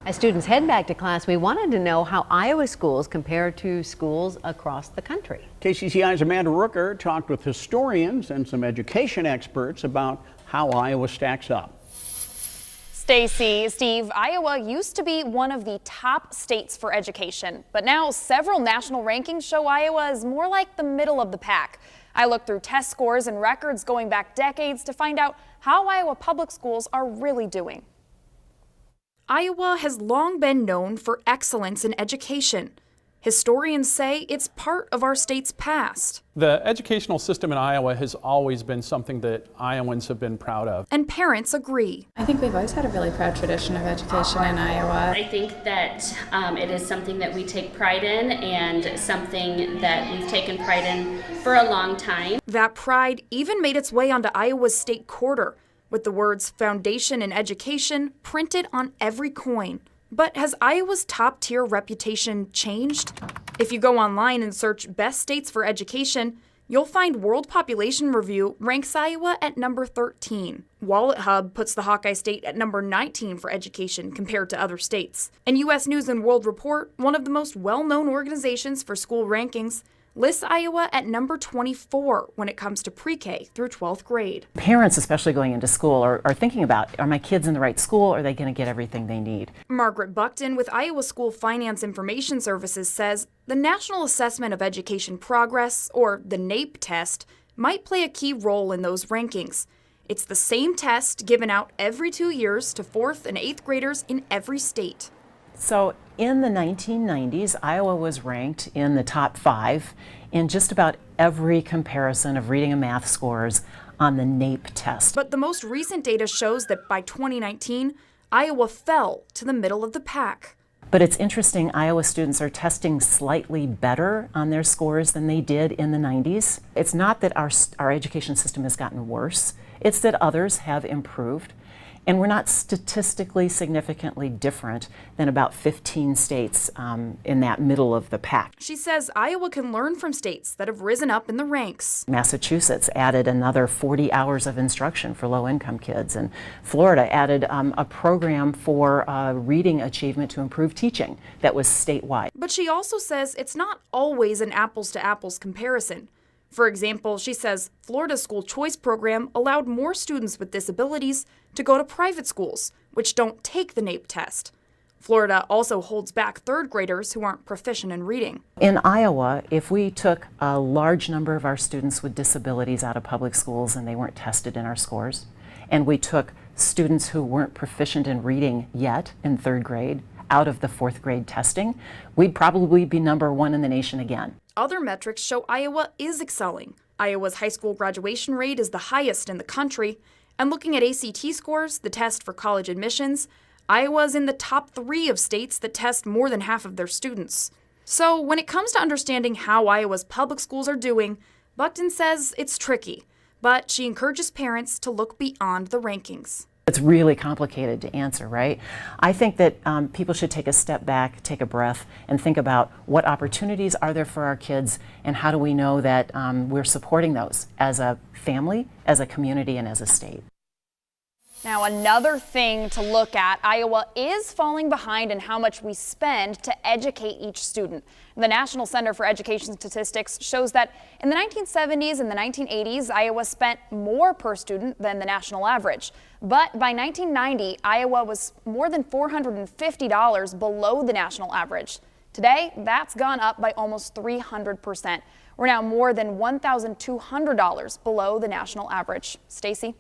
As students head back to class, we wanted to know how Iowa schools compare to schools across the country. KCCI's Amanda Rooker talked with historians and some education experts about how Iowa stacks up. Stacy, Steve, Iowa used to be one of the top states for education, but now several national rankings show Iowa is more like the middle of the pack. I looked through test scores and records going back decades to find out how Iowa public schools are really doing. Iowa has long been known for excellence in education. Historians say it's part of our state's past. The educational system in Iowa has always been something that Iowans have been proud of. And parents agree. I think we've always had a really proud tradition of education in Iowa. I think that it is something that we take pride in and something that we've taken pride in for a long time. That pride even made its way onto Iowa's state quarter, with the words Foundation in Education printed on every coin. But has Iowa's top-tier reputation changed? If you go online and search Best States for Education, you'll find World Population Review ranks Iowa at number 13. Wallet Hub puts the Hawkeye State at number 19 for education compared to other states. And U.S. News & World Report, one of the most well-known organizations for school rankings, lists Iowa at number 24 when it comes to pre-K through 12th grade. Parents, especially going into school, are thinking about, are my kids in the right school? Are they going to get everything they need? Margaret Buckton with Iowa School Finance Information Services says the National Assessment of Education Progress, or the NAEP test, might play a key role in those rankings. It's the same test given out every 2 years to 4th and 8th graders in every state. So in the 1990s, Iowa was ranked in the top 5 in just about every comparison of reading and math scores on the NAEP test. But the most recent data shows that by 2019, Iowa fell to the middle of the pack. But it's interesting, Iowa students are testing slightly better on their scores than they did in the 90s. It's not that our education system has gotten worse, it's that others have improved. And we're not statistically significantly different than about 15 states in that middle of the pack. She says Iowa can learn from states that have risen up in the ranks. Massachusetts added another 40 hours of instruction for low-income kids, and Florida added a program for reading achievement to improve teaching that was statewide. But she also says it's not always an apples-to-apples comparison. For example, she says Florida's school choice program allowed more students with disabilities to go to private schools, which don't take the NAEP test. Florida also holds back 3rd graders who aren't proficient in reading. In Iowa, if we took a large number of our students with disabilities out of public schools and they weren't tested in our scores, and we took students who weren't proficient in reading yet in 3rd grade out of the 4th grade testing, we'd probably be number 1 in the nation again. Other metrics show Iowa is excelling. Iowa's high school graduation rate is the highest in the country, and looking at ACT scores, the test for college admissions, Iowa is in the top 3 of states that test more than half of their students. So when it comes to understanding how Iowa's public schools are doing, Buckton says it's tricky, but she encourages parents to look beyond the rankings. It's really complicated to answer, right? I think that people should take a step back, take a breath, and think about what opportunities are there for our kids, and how do we know that we're supporting those as a family, as a community, and as a state. Now, another thing to look at, Iowa is falling behind in how much we spend to educate each student. The National Center for Education Statistics shows that in the 1970s and the 1980s, Iowa spent more per student than the national average. But by 1990, Iowa was more than $450 below the national average. Today, that's gone up by almost 300%. We're now more than $1,200 below the national average. Stacy?